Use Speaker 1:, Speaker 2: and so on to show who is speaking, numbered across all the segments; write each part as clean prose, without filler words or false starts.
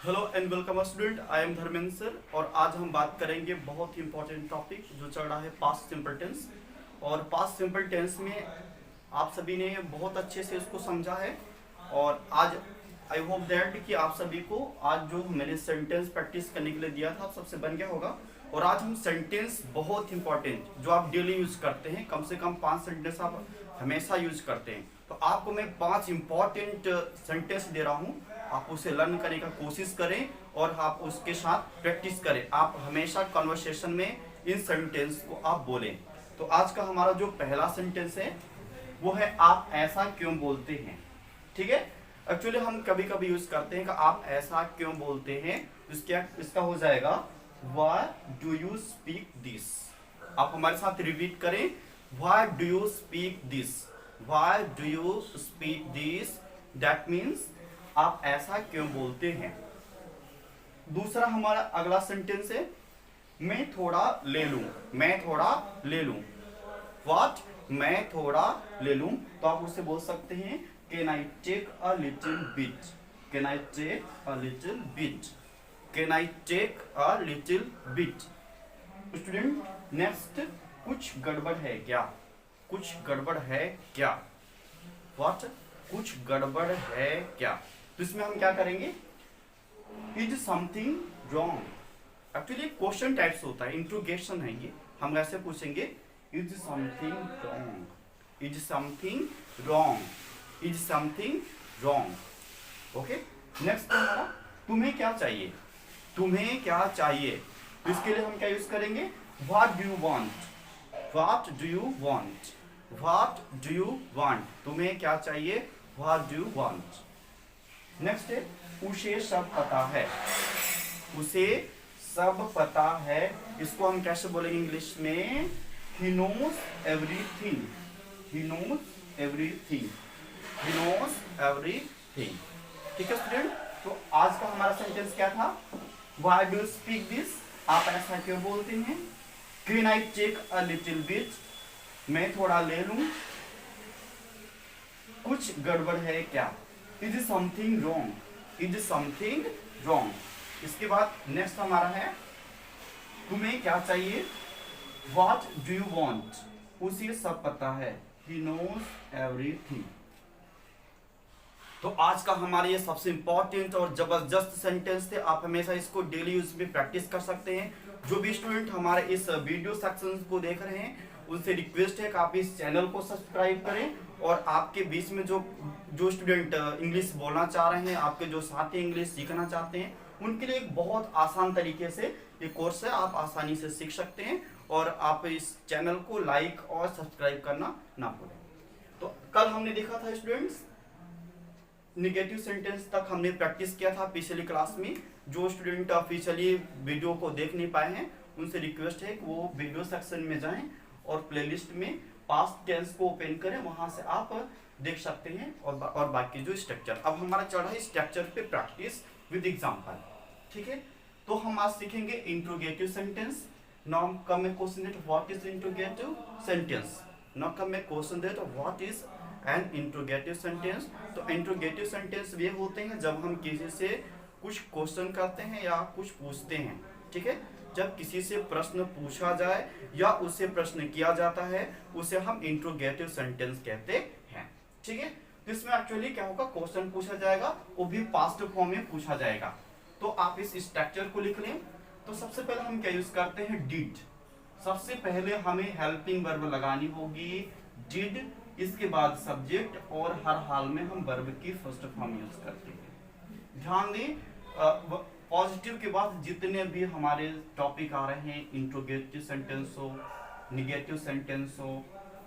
Speaker 1: Hello and welcome student, I am Dharmendra sir. और आज हम बात करेंगे बहुत ही इंपॉर्टेंट टॉपिक जो चल रहा है पास्ट सिंपल टेंस। और पास्ट सिंपल टेंस में आप सभी ने बहुत अच्छे से इसको समझा है। और आज आई होप दैट कि आप सभी को आज जो मैंने सेंटेंस प्रैक्टिस करने के लिए दिया था आप सबसे बन गया होगा। और आज हम सेंटेंस बहुत इंपॉर्टेंट जो आप डेली यूज करते हैं, कम से कम 5 सेंटेंस आप हमेशा यूज करते हैं, तो आपको मैं 5 इंपॉर्टेंट सेंटेंस दे रहा हूँ। आप उसे लर्न करने का कोशिश करें और आप उसके साथ प्रैक्टिस करें। आप हमेशा कन्वर्सेशन में इन सेंटेंस को आप बोलें। तो आज का हमारा जो पहला सेंटेंस है वो है आप ऐसा क्यों बोलते हैं। ठीक है, एक्चुअली हम कभी कभी यूज करते हैं कि आप ऐसा क्यों बोलते हैं। इसका हो जाएगा Why do you speak this? आप हमारे साथ रिपीट करें, Why do you speak this? Why do you speak this? That means आप ऐसा क्यों बोलते हैं। दूसरा हमारा अगला सेंटेंस है मैं थोड़ा ले लूं। मैं थोड़ा ले लूं। What? मैं थोड़ा ले लूं। तो आप उससे बोल सकते हैं Can I take a little bit? Can I take a little bit? Can I take a little bit? Student, next कुछ गड़बड़ है क्या? कुछ गड़बड़ है क्या? What? कुछ गड़बड़ है क्या? तो इसमें हम क्या करेंगे? Is something wrong? Actually question types होता है, इंट्रोगेशन है ये। हम ऐसे पूछेंगे Is something wrong? Is something wrong? Is something wrong? Okay, next हमारा तुम्हें क्या चाहिए? तुम्हें क्या चाहिए? तो इसके लिए हम क्या यूज करेंगे? What do you want? What do you want? What do you want? तुम्हें क्या चाहिए? What do you want? Next है उसे सब पता है। उसे सब पता है। इसको हम कैसे बोलेंगे इंग्लिश में? He knows everything. He knows everything. He knows everything. ठीक है स्टूडेंट, तो आज का हमारा सेंटेंस क्या था? Why do you speak this? आप ऐसा क्यों बोलते हैं? Can I take a little bit? मैं थोड़ा ले लूं। कुछ गड़बड़ है क्या? Is something wrong? Is something wrong? इसके बाद नेक्स्ट हमारा है तुम्हें क्या चाहिए? What do you want? उसे सब पता है। He knows everything. तो आज का हमारा ये सबसे इंपॉर्टेंट और जबरदस्त सेंटेंस थे। आप हमेशा इसको डेली यूज में प्रैक्टिस कर सकते हैं। जो भी स्टूडेंट हमारे इस वीडियो सेक्शन को देख रहे हैं उनसे रिक्वेस्ट है कि आप इस चैनल को सब्सक्राइब करें। और आपके बीच में जो स्टूडेंट इंग्लिश बोलना चाह रहे हैं, आपके जो साथी इंग्लिश सीखना चाहते हैं, उनके लिए एक बहुत आसान तरीके से ये कोर्स है, आप आसानी से सीख सकते हैं। और आप इस चैनल को लाइक और सब्सक्राइब करना ना भूलें। तो कल हमने देखा था स्टूडेंट्स, निगेटिव सेंटेंस तक हमने प्रैक्टिस किया था पिछली क्लास में। जो स्टूडेंट ऑफिशियली वीडियो को देख नहीं पाए हैं उनसे रिक्वेस्ट है कि वो वीडियो सेक्शन में जाएं और प्लेलिस्ट में पास्ट टेंस को ओपन करें, वहां से आप देख सकते हैं। और बाकी जो स्ट्रक्चर, अब हमारा चल रहा है स्ट्रक्चर पे प्रैक्टिस विद एग्जांपल। ठीक है, तो हम आज सीखेंगे interrogative sentence. Now come A question that what is interrogative sentence. Now come A question that what is an interrogative sentence. तो इंट्रोगेटिव सेंटेंस वे होते हैं जब हम किसी से कुछ क्वेश्चन करते हैं या कुछ पूछते हैं। ठीक है, जब किसी से प्रश्न पूछा जाए या उससे प्रश्न किया जाता है उसे हम इंट्रोगेटिव सेंटेंस कहते हैं। ठीक है, तो इसमें एक्चुअली क्या होगा, क्वेश्चन पूछा जाएगा, वो भी पास्ट फॉर्म में पूछा जाएगा। तो आप इस स्ट्रक्चर को लिख लें। तो सबसे पहले हम क्या यूज करते हैं? डिड। सबसे पहले हमें हेल्पिंग वर्ब लगानी होगी डिड, इसके बाद सब्जेक्ट, और हर हाल में हम वर्ब की फर्स्ट फॉर्म यूज करते हैं। ध्यान दें, पॉजिटिव के बाद जितने भी हमारे टॉपिक आ रहे हैं, इंट्रोगेटिव सेंटेंस हो, निगेटिव सेंटेंस हो,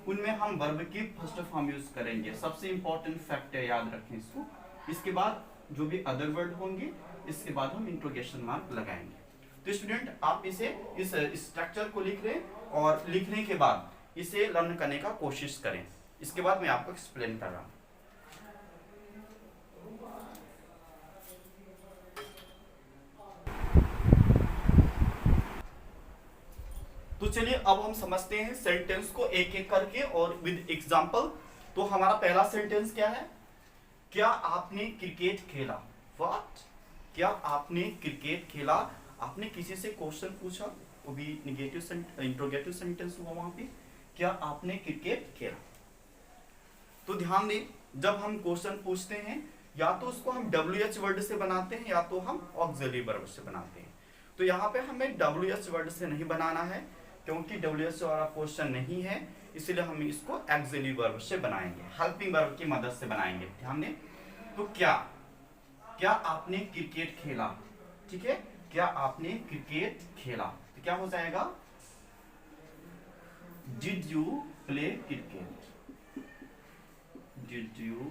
Speaker 1: उनमें हम वर्ब की फर्स्ट फॉर्म यूज करेंगे। सबसे इंपॉर्टेंट फैक्ट है, याद रखें इसको। इसके बाद जो भी अदर वर्ड होंगे इसके बाद हम इंट्रोगेशन मार्क लगाएंगे। तो स्टूडेंट आप इसे इस स्ट्रक्चर को लिख लें और लिखने के बाद इसे लर्न करने का कोशिश करें। इसके बाद मैं आपको एक्सप्लेन कर रहा हूं। तो चलिए अब हम समझते हैं सेंटेंस को एक एक करके और विद एग्जांपल। तो हमारा पहला सेंटेंस क्या है? क्या आपने क्रिकेट खेला? व्हाट? क्या आपने क्रिकेट खेला? आपने किसी से क्वेश्चन पूछा, वो भी निगेटिव इंट्रोगेटिव सेंटेंस हुआ वहां पे, क्या आपने क्रिकेट खेला? तो ध्यान दें, जब हम क्वेश्चन पूछते हैं या तो उसको हम WH वर्ड से बनाते हैं या तो हम ऑक्सिलरी वर्ब से बनाते हैं। तो यहाँ पे हमें WH वर्ड से नहीं बनाना है क्योंकि WH वाला क्वेश्चन नहीं है, इसलिए हम इसको ऑक्सिलरी वर्ब से बनाएंगे, हेल्पिंग वर्ब की मदद से बनाएंगे। ध्यान दें, तो क्या आपने क्रिकेट खेला? ठीक है, क्या आपने क्रिकेट खेला? तो क्या हो जाएगा? Did you play cricket? Did you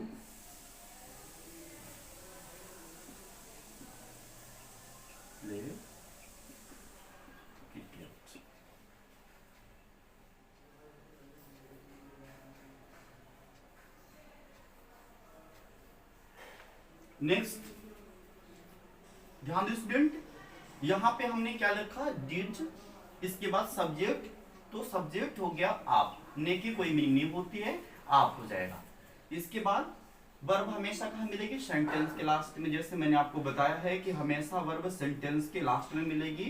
Speaker 1: play cricket? Next, ध्यान दो स्टूडेंट, यहां पे हमने क्या लिखा? डिड, इसके बाद सब्जेक्ट, तो सब्जेक्ट हो गया आप, ने की कोई मीनिंग नहीं होती है, आप हो जाएगा। इसके बाद वर्ब हमेशा कहाँ मिलेगी? सेंटेंस के लास्ट में, जैसे मैंने आपको बताया है कि हमेशा वर्ब सेंटेंस के लास्ट में मिलेगी।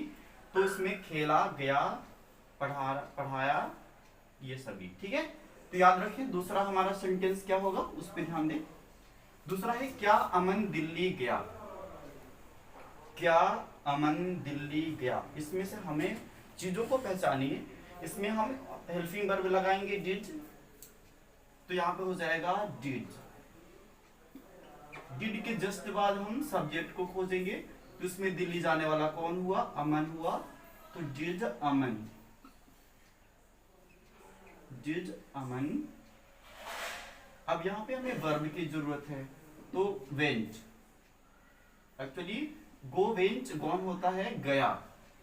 Speaker 1: तो इसमें खेला, गया, पढ़ाया, ये सभी। ठीक है, तो याद रखिए दूसरा हमारा सेंटेंस क्या होगा, उस पर ध्यान दें। दूसरा है क्या अमन दिल्ली गया? क्या अमन दिल्ली गया? इसमें से हमें चीजों को पहचानिए, इसमें हम हेल्पिंग वर्ब लगाएंगे डिड, तो यहाँ पे हो जाएगा डिड। डिड के जस्ट बाद हम सब्जेक्ट को खोजेंगे, तो इसमें दिल्ली जाने वाला कौन हुआ? अमन हुआ, तो डिड अमन, डिड अमन। अब यहाँ पे हमें वर्ब की जरूरत है, तो went. Actually go went, gone होता है गया,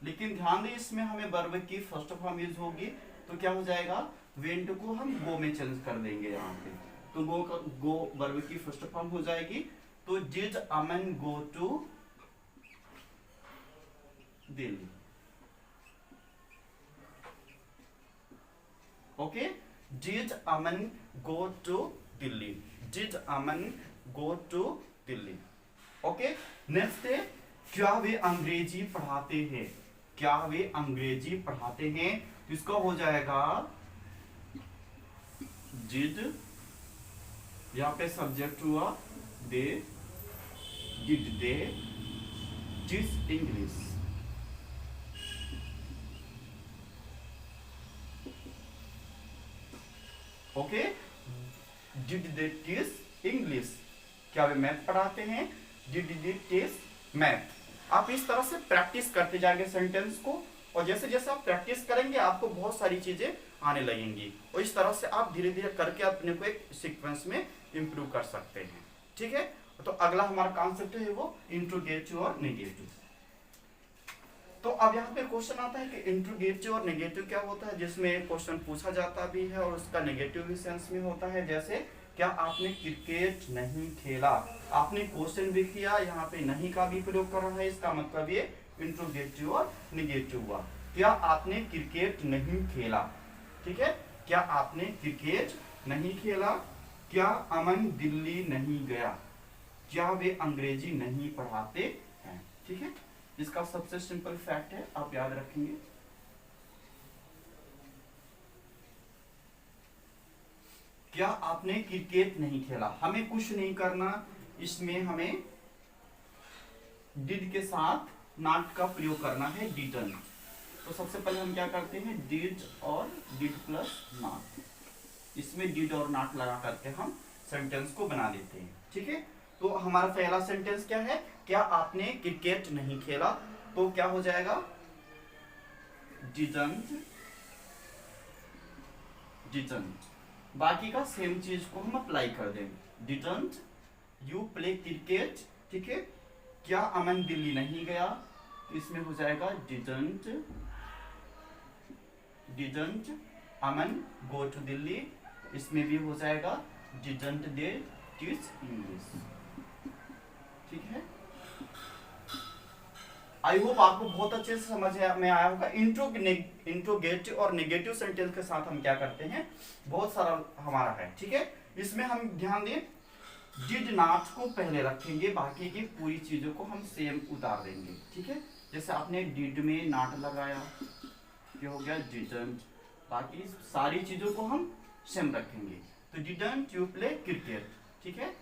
Speaker 1: लेकिन ध्यान दें इसमें हमें वर्ब की फर्स्ट फॉर्म यूज होगी, तो क्या हो जाएगा? वेंट को हम गो में चेंज कर देंगे यहाँ पे, तो गो वर्ब की फर्स्ट फॉर्म हो जाएगी। तो did Aman go to Delhi? Okay, did Aman go to Delhi, did Aman go to Delhi. Okay, next है क्या वे अंग्रेजी पढ़ाते हैं? क्या वे अंग्रेजी पढ़ाते हैं? इसका हो जाएगा डिड, यहां पे सब्जेक्ट हुआ they, did they teach English? Okay, did they teach English? क्या वे मैथ पढ़ाते हैं? Did they teach math? आप इस तरह से प्रैक्टिस करते जाएंगे सेंटेंस को, और जैसे जैसे आप प्रैक्टिस करेंगे आपको बहुत सारी चीजें आने लगेंगी, और इस तरह से आप धीरे धीरे करके अपने को एक सीक्वेंस में इंप्रूव कर सकते हैं। ठीक है, तो अगला हमारा कॉन्सेप्ट है वो इंट्रोगेटिव और नेगेटिव। तो अब यहाँ पे क्वेश्चन आता है कि इंट्रोगेटिव और नेगेटिव क्या होता है, जिसमें क्वेश्चन पूछा जाता भी है और उसका नेगेटिव भी सेंस में होता है। जैसे क्या आपने क्रिकेट नहीं खेला? आपने क्वेश्चन भी किया, यहाँ पे नहीं का भी प्रयोग कर रहा है, इसका मतलब ये इंट्रोगेटिव और नेगेटिव हुआ। क्या आपने क्रिकेट नहीं खेला? ठीक है, क्या आपने क्रिकेट नहीं खेला? क्या अमन दिल्ली नहीं गया? क्या वे अंग्रेजी नहीं पढ़ाते हैं? ठीक है, इसका सबसे सिंपल फैक्ट है, आप याद रखेंगे। क्या आपने क्रिकेट नहीं खेला? हमें कुछ नहीं करना, इसमें हमें डिड के साथ नॉट का प्रयोग करना है, डिडंट। तो सबसे पहले हम क्या करते हैं, डिड और डिड प्लस नॉट, इसमें डिड और नॉट लगा करके हम सेंटेंस को बना देते हैं। ठीक है, तो हमारा पहला सेंटेंस क्या है? क्या आपने क्रिकेट नहीं खेला? तो क्या हो जाएगा? Didn't, didn't. बाकी का सेम चीज को हम अप्लाई कर देंगे, डिडंट यू प्ले क्रिकेट। ठीक है, क्या अमन दिल्ली नहीं गया? तो इसमें हो जाएगा didn't, didn't Aman go to Delhi. इसमें भी हो जाएगा डिडंट दे टीच इंग्लिश। ठीक है, आई होप आपको बहुत अच्छे से समझ में आया होगा। इंट्रोगेटिव और नेगेटिव सेंटेंस के साथ हम क्या करते हैं, बहुत सारा हमारा है। ठीक है, इसमें हम ध्यान दें, डिड नॉट को पहले रखेंगे, बाकी की पूरी चीजों को हम सेम उतार देंगे, ठीक है। जैसे आपने डिड में नॉट लगाया, क्या हो गया डिडंट, बाकी सारी चीजों को हम सेम रखेंगे। तो डिडंट यू प्ले क्रिकेट, ठीक है।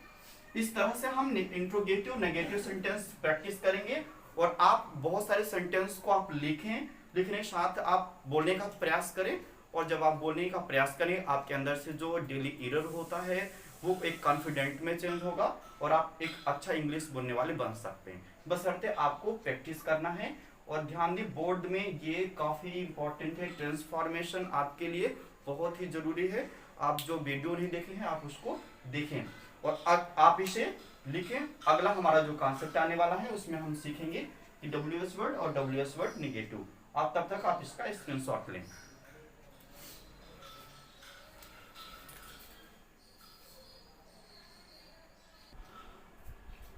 Speaker 1: इस तरह से हम इंट्रोगेटिव नेगेटिव सेंटेंस प्रैक्टिस करेंगे और आप बहुत सारे सेंटेंस को आप लिखें, लिखने के साथ आप बोलने का प्रयास करें। और जब आप बोलने का प्रयास करें, आपके अंदर से जो डेली एरर होता है वो एक कॉन्फिडेंट में चेंज होगा और आप एक अच्छा इंग्लिश बोलने वाले बन सकते हैं। बशर्ते आपको प्रैक्टिस करना है। और ध्यान दें, बोर्ड में ये काफ़ी इंपॉर्टेंट है, ट्रांसफॉर्मेशन आपके लिए बहुत ही जरूरी है। आप जो वीडियो नहीं देखे हैं आप उसको देखें और आप इसे लिखें। अगला हमारा जो कॉन्सेप्ट आने वाला है उसमें हम सीखेंगे कि WH वर्ड और WS वर्ड निगेटिव। आप तब तक आप इसका स्क्रीनशॉट लें।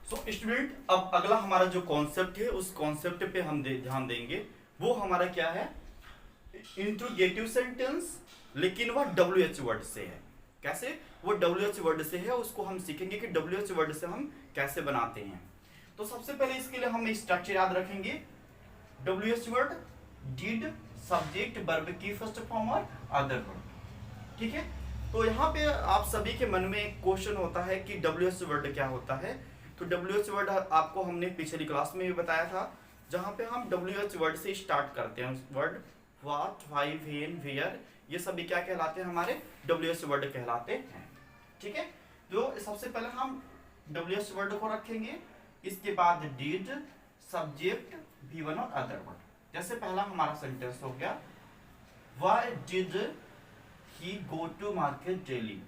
Speaker 1: सो स्टूडेंट, अब अगला हमारा जो कॉन्सेप्ट है उस कॉन्सेप्ट पे हम ध्यान देंगे। वो हमारा क्या है, इंट्रोगेटिव सेंटेंस, लेकिन वह WH वर्ड से है। कैसे? वो WH वर्ड से है, उसको हम सीखेंगे कि WH वर्ड से हम कैसे बनाते हैं। तो सबसे पहले इसके लिए हम स्ट्रक्चर याद रखेंगे। WH word did, subject, verb की फर्स्ट फॉर्म और अदर वर्ड, ठीक है। तो यहाँ पे आप सभी के मन में एक क्वेश्चन होता है कि WH वर्ड क्या होता है। तो WH वर्ड आपको हमने पिछली क्लास में भी बताया था, जहाँ पे हम WH वर्ड से स्टार्ट करते हैं। Word what, why, when, where, ये सभी क्या कहलाते हैं, हमारे WH वर्ड कहलाते हैं, ठीक है। तो सबसे पहले हम WH वर्ड को रखेंगे, इसके बाद डिड, सब्जेक्ट, V1 और अदर वर्ड। जैसे पहला हमारा सेंटेंस हो गया, why did he go to market daily.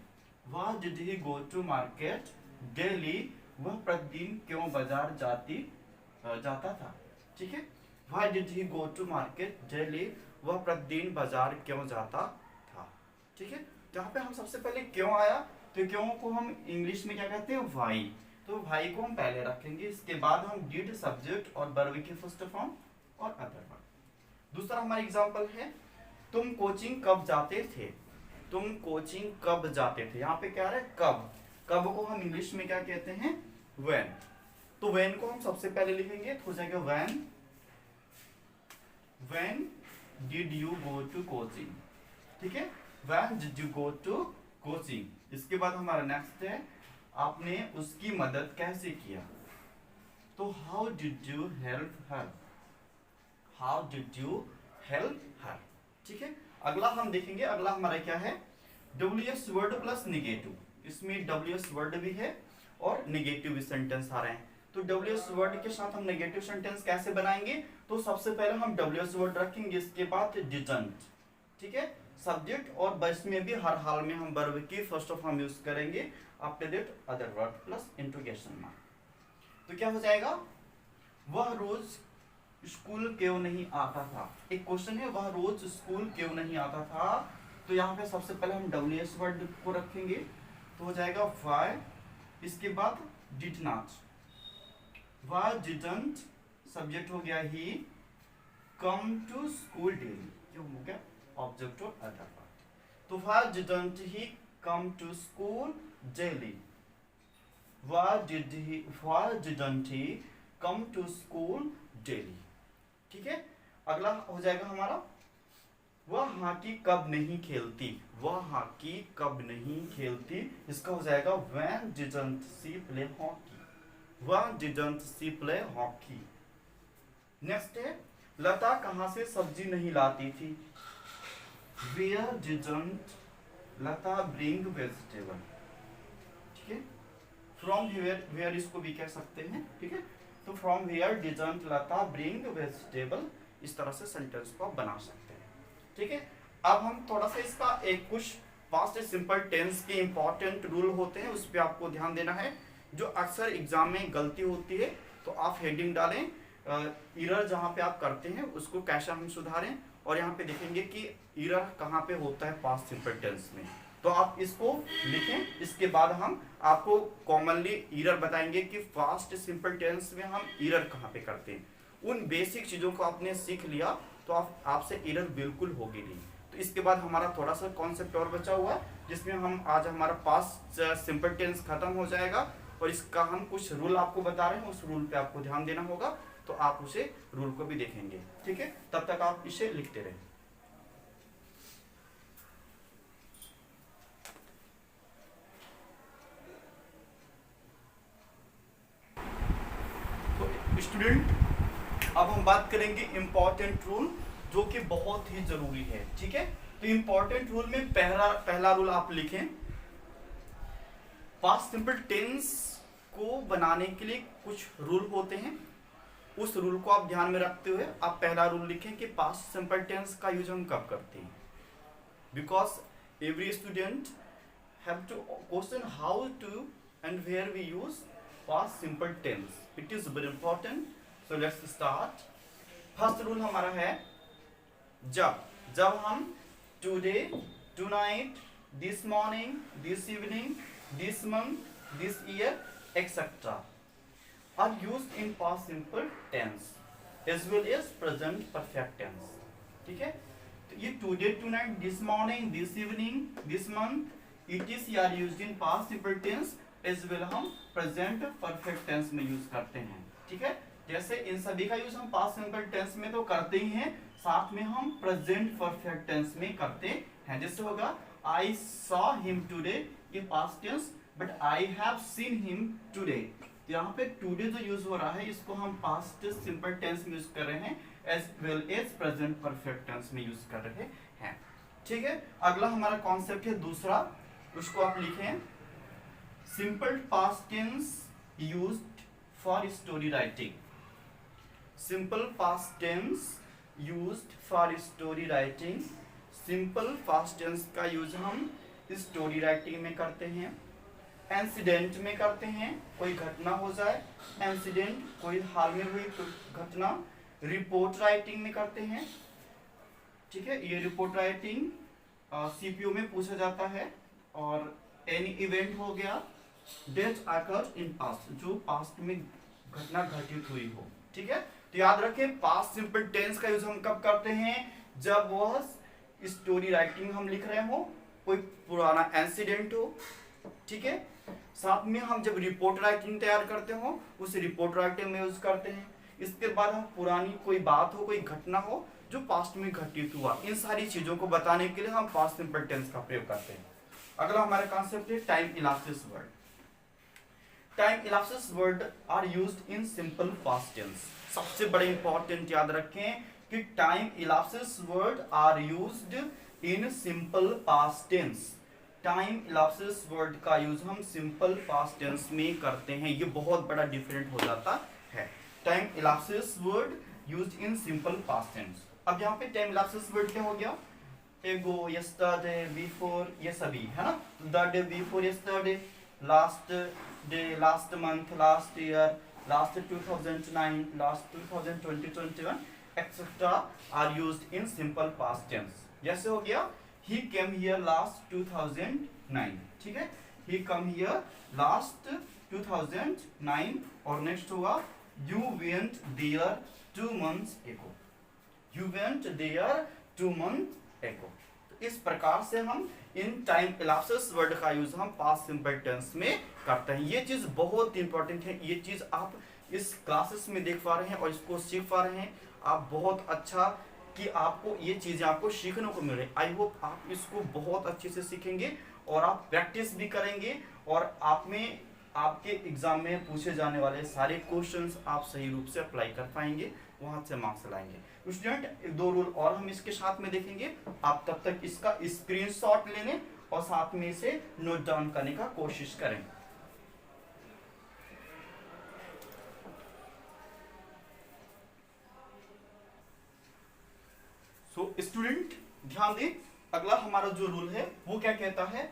Speaker 1: Why did he go to market daily, वह प्रतिदिन क्यों बाजार जाता था, ठीक है। Why did he go to market daily, वह प्रतिदिन बाजार क्यों जाता था, ठीक है। जहाँ पे हम सबसे पहले क्यों आया, तो क्यों को हम इंग्लिश में क्या कहते हैं, व्हाई। तो व्हाई को हम पहले रखेंगे, इसके बाद हम डिड, सब्जेक्ट और वर्ब की फर्स्ट फॉर्म और अदर वर्ड। दूसरा हमारा एग्जांपल है, तुम कोचिंग कब जाते थे। तुम कोचिंग कब जाते थे, यहाँ पे क्या है, कब। कब को हम इंग्लिश में क्या कहते हैं, व्हेन। तो व्हेन को हम सबसे पहले लिखेंगे, तो हो जाएगा when did you go to coaching, ठीक है। When did you go to coaching. इसके बाद हमारा नेक्स्ट है, आपने उसकी मदद कैसे किया। तो how did you help her. How did you help her, ठीक है। अगला हम देखेंगे, अगला हमारा क्या है, WH वर्ड प्लस निगेटिव। इसमें WH वर्ड भी है और निगेटिव भी सेंटेंस आ रहे हैं। तो WH वर्ड के साथ हम नेगेटिव सेंटेंस कैसे बनाएंगे, तो सबसे पहले हम WH वर्ड रखेंगे, इसके बाद डिडंट, ठीक है। सब्जेक्ट और बस में भी हर हाल में हम वर्ब की फर्स्ट फॉर्म यूज करेंगे, after that other word plus interrogation mark. तो क्या हो जाएगा, वह रोज स्कूल क्यों नहीं आता था। एक क्वेश्चन है, वह रोज स्कूल क्यों नहीं आता था। तो यहाँ पे सबसे पहले हम WH वर्ड को रखेंगे, तो हो जाएगा व्हाई, इसके बाद did not, why didn't, subject हो गया he, come to school daily, क्यों हो गया ऑब्जेक्ट और अदर वर्ड। तो why didn't he come to school daily, why didn't he come to school daily, ठीक है। अगला हो जाएगा हमारा, वह हॉकी कब नहीं खेलती। वह हॉकी कब नहीं खेलती, इसका हो जाएगा when didn't she play hockey. When didn't she play hockey. Next है, लता कहाँ से सब्जी नहीं लाती थी। Where didn't Lata bring vegetable, ठीक है। फ्रॉम वेयर इसको भी कह सकते हैं, ठीक है। तो from where didn't Lata bring vegetable, इस तरह से सेंटेंस को बना सकते हैं, ठीक है। अब हम थोड़ा सा इसका एक कुछ पास्ट सिंपल टेंस के इंपॉर्टेंट रूल होते हैं, उस पर आपको ध्यान देना है। जो अक्सर एग्जाम में गलती होती है, तो आप हेडिंग डालें, एरर जहाँ पे आप करते हैं उसको कैसे हम सुधारें, और यहाँ पे देखेंगे कि एरर कहाँ पे होता है पास्ट सिंपल टेंस में, तो आप इसको लिखें। इसके बाद हम आपको कॉमनली एरर बताएंगे कि पास्ट सिंपल टेंस में हम एरर कहाँ पे करते हैं। उन बेसिक चीज़ों को आपने सीख लिया तो आपसे एरर बिल्कुल होगी नहीं। तो तो इसके बाद हमारा थोड़ा सा कॉन्सेप्ट और बचा हुआ है, जिसमें हम आज हमारा पास्ट सिंपल टेंस खत्म हो जाएगा और इसका हम कुछ रूल आपको बता रहे हैं, उस रूल पे आपको ध्यान देना होगा, तो आप उसे रूल को भी देखेंगे। ठीक है, तब तक आप इसे लिखते रहें। तो स्टूडेंट, अब हम बात करेंगे इंपॉर्टेंट रूल जो कि बहुत ही जरूरी है। ठीक है, तो इंपॉर्टेंट रूल में पहला रूल आप लिखें। पास्ट सिंपल टेंस को बनाने के लिए कुछ रूल होते हैं, उस रूल को आप ध्यान में रखते हुए आप पहला रूल लिखें कि पास्ट सिंपल टेंस का यूज हम कब करते हैं। Because every student have to question how to and where we use past simple tense, it is very important. So let's start. First rule हमारा है जब हम today, tonight, this morning, this evening, this month, this year etcetera are used in past simple tense as well as present perfect tense। ठीक है, तो ये today, tonight, this morning, this evening, this month, etc are used in past simple tense as well हम present perfect tense में use करते हैं। ठीक है, जैसे इन सभी का यूज हम past simple tense में तो करते ही हैं, साथ में हम present perfect tense में करते हैं। जैसे होगा I saw him today, ये past tense, but I have seen him today। यहाँ पे टुडे जो यूज हो रहा है इसको हम पास्ट सिंपल टेंस में यूज कर रहे हैं as well as present perfect tense में यूज कर रहे हैं। ठीक है, अगला हमारा कॉन्सेप्ट है दूसरा, उसको आप लिखें simple past tense used for story writing. Simple past tense used for story writing. Simple past tense का यूज हम स्टोरी राइटिंग में करते हैं, इंसिडेंट में करते हैं, कोई घटना हो जाए, इंसिडेंट कोई हाल में हुई घटना, रिपोर्ट राइटिंग में करते हैं। ठीक है, ये रिपोर्ट राइटिंग सीपीयू में पूछा जाता है। और एनी इवेंट हो गया डेट अकर्ड इन पास्ट, जो पास्ट में घटना घटित हुई हो। ठीक है, तो याद रखें पास्ट सिंपल टेंस का यूज हम कब करते हैं, जब वह स्टोरी राइटिंग हम लिख रहे हो, कोई पुराना इंसिडेंट हो। ठीक है, साथ में हम जब रिपोर्ट राइटिंग तैयार करते हो उस रिपोर्ट राइटिंग में यूज करते हैं। इसके बाद हम पुरानी कोई बात हो, कोई घटना हो जो पास्ट में घटित हुआ, इन सारी चीजों को बताने के लिए हम पास्ट सिंपल टेंस का प्रयोग करते हैं। अगला हमारा कॉन्सेप्ट है time इलाप्सिस word. Time इलाप्सिस word are used in simple past tense. सबसे बड़े इंपॉर्टेंट याद रखें कि time इलाप्सिस word are used in simple past tense. Time इलाप्सिस word का यूज हम सिंपल पास्ट टेंस में करते हैं, ये बहुत बड़ा डिफरेंट हो जाता है। Time इलाप्सिस word used in simple past tense. अब यहाँ पे टाइम इलाप्सिस वर्ड क्या हो गया, एगो, यस्टरडे, बिफोर, ये सभी है ना। The day before yesterday, last day, last month, last year, last 2009, last 2021 etcetera are used in simple past tense. जैसे हो गया he came here last 2009। ठीक है, he come here last 2009। और नेक्स्ट होगा you went there 2 months ago। you went there 2 months ago। तो इस प्रकार से हम इन टाइम इलाप्सिस वर्ड का यूज हम पास्ट सिंपल टेंस में करते हैं। ये चीज बहुत इंपॉर्टेंट है, ये चीज आप इस क्लासेस में देख पा रहे हैं और इसको सीख पा रहे हैं। आप बहुत अच्छा कि आपको ये चीजें आपको सीखने को मिल रही। आई होप आप इसको बहुत अच्छे से सीखेंगे और आप प्रैक्टिस भी करेंगे और आप में आपके एग्जाम में पूछे जाने वाले सारे क्वेश्चंस आप सही रूप से अप्लाई कर पाएंगे, वहां से मार्क्स लाएंगे। स्टूडेंट, 2 रूल और हम इसके साथ में देखेंगे, आप तब तक इसका स्क्रीनशॉट ले लें और साथ में इसे नोट डाउन करने का कोशिश करें। तो स्टूडेंट ध्यान दें, अगला हमारा जो रूल है वो क्या कहता है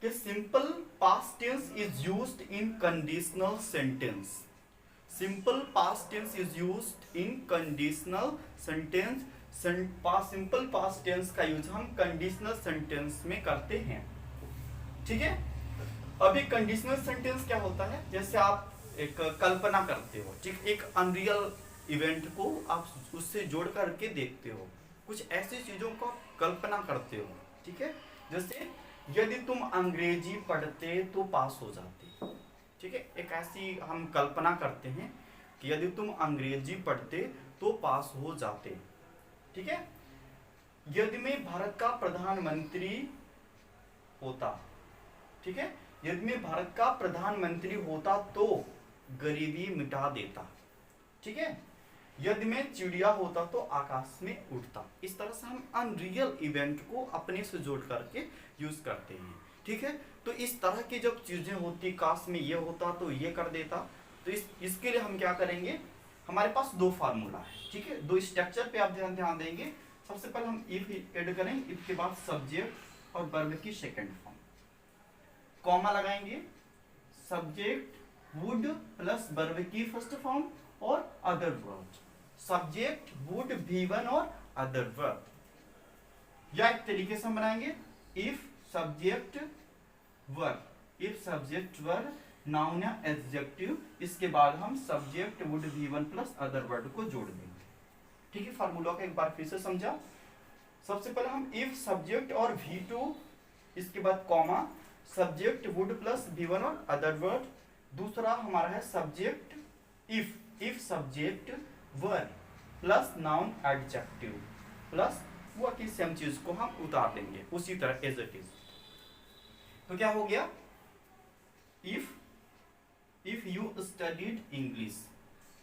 Speaker 1: कि simple past tense is used in conditional sentence. Simple past tense is used in conditional sentence. Simple past tense का यूज हम कंडीशनल सेंटेंस में करते हैं। ठीक है, अभी कंडीशनल सेंटेंस क्या होता है, जैसे आप एक कल्पना करते हो, ठीक, एक अनरियल इवेंट को आप उससे जोड़ करके देखते हो, कुछ ऐसी चीजों का कल्पना करते हो, ठीक है। जैसे यदि तुम अंग्रेजी पढ़ते तो पास हो जाते, ठीक है। एक ऐसी हम कल्पना करते हैं कि यदि तुम अंग्रेजी पढ़ते तो पास हो जाते, ठीक है। यदि मैं भारत का प्रधानमंत्री होता, ठीक है, यदि मैं भारत का प्रधानमंत्री होता तो गरीबी मिटा देता, ठीक है। यदि मैं चिड़िया होता तो आकाश में उड़ता। इस तरह से हम अनरियल इवेंट को अपने से जोड़ करके यूज करते हैं, ठीक है। तो इस तरह की जब चीजें होती, काश में ये होता तो ये कर देता, तो इसके लिए हम क्या करेंगे, हमारे पास दो फार्मूला है, ठीक है। दो स्ट्रक्चर पे आप ध्यान देंगे। सबसे पहले हम इफ ऐड करें, इफ के बाद सब्जेक्ट और वर्ब की सेकंड फॉर्म, कॉमा लगाएंगे, सब्जेक्ट वुड प्लस वर्ब की फर्स्ट फॉर्म और other word, subject would V1 और अदर वर्ब। या एक तरीके से हम बनाएंगे, if subject verb, if subject verb noun या एडजेक्टिव, इसके बाद हम subject would V1 plus other word को जोड़ देंगे, ठीक है। फार्मूला का एक बार फिर से समझा। सबसे पहले हम इफ सब्जेक्ट और V2, इसके बाद comma, subject would plus V1 और अदर वर्ड। दूसरा हमारा है subject if subject verb plus noun adjective plus वो की सेम चीज को हम उतार देंगे उसी तरह एज इट इज। तो क्या हो गया, इफ यू स्टडीड इंग्लिश,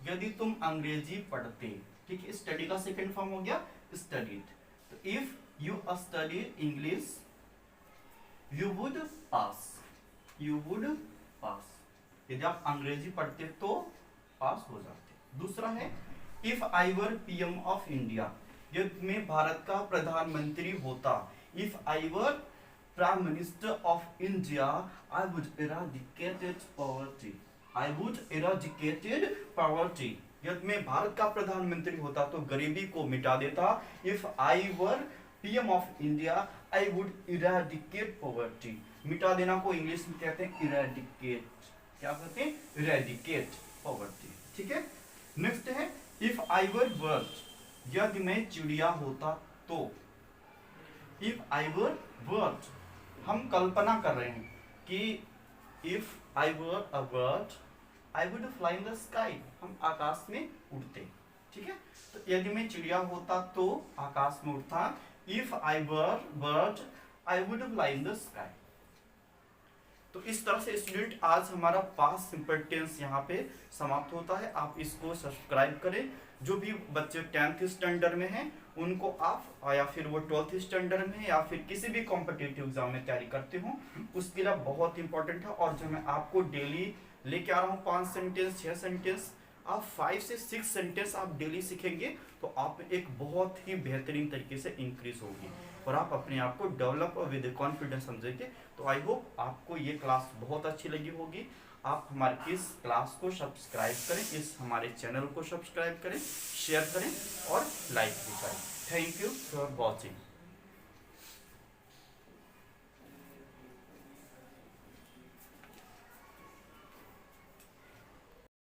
Speaker 1: यदि तुम अंग्रेजी पढ़ते, ठीक है। स्टडी का सेकंड फॉर्म हो गया स्टडीड। तो if you studied English you would pass, you would पास, यदि आप अंग्रेजी पढ़ते तो पास हो जाते। दूसरा है if I were PM of India, यदि मैं भारत का प्रधानमंत्री होता, if I were prime minister of India I would eradicated poverty, I would eradicated poverty, यदि मैं भारत का प्रधानमंत्री होता तो गरीबी को मिटा देता। If I were PM of India I would eradicate poverty, मिटा देना को इंग्लिश में कहते हैं इराडिकेट, क्या कहते हैं, इराडिकेट पॉवर्टी, ठीक है। नेक्स्ट है इफ आई वर बर्ड, यदि मैं चिड़िया होता तो, इफ आई वर बर्ड, हम कल्पना कर रहे हैं कि if I were a bird I would fly in the sky, हम आकाश में उड़ते, ठीक है। तो यदि मैं चिड़िया होता तो आकाश में उड़ता, if I were bird I would fly in the sky. तो इस तरह से स्टूडेंट आज हमारा पास्ट सिंपल टेंस यहाँ पे समाप्त होता है। आप इसको सब्सक्राइब करें। जो भी बच्चे 10th स्टैंडर्ड में हैं उनको आप, या फिर वो 12th स्टैंडर्ड में या फिर किसी भी कॉम्पिटिटिव एग्जाम में तैयारी करते हो, उसके लिए बहुत इंपॉर्टेंट है। और जो मैं आपको डेली लेके आ रहा हूँ 5 सेंटेंस 6 सेंटेंस, आप 5 से 6 सेंटेंस आप डेली सीखेंगे तो आप एक बहुत ही बेहतरीन तरीके से इंक्रीज होगी और आप अपने आप को डेवलप विद कॉन्फिडेंस समझेंगे। तो आई होप आपको ये क्लास बहुत अच्छी लगी होगी। आप हमारे इस क्लास को सब्सक्राइब करें, इस हमारे चैनल को सब्सक्राइब करें, शेयर करें और लाइक भी करें। Thank you for watching.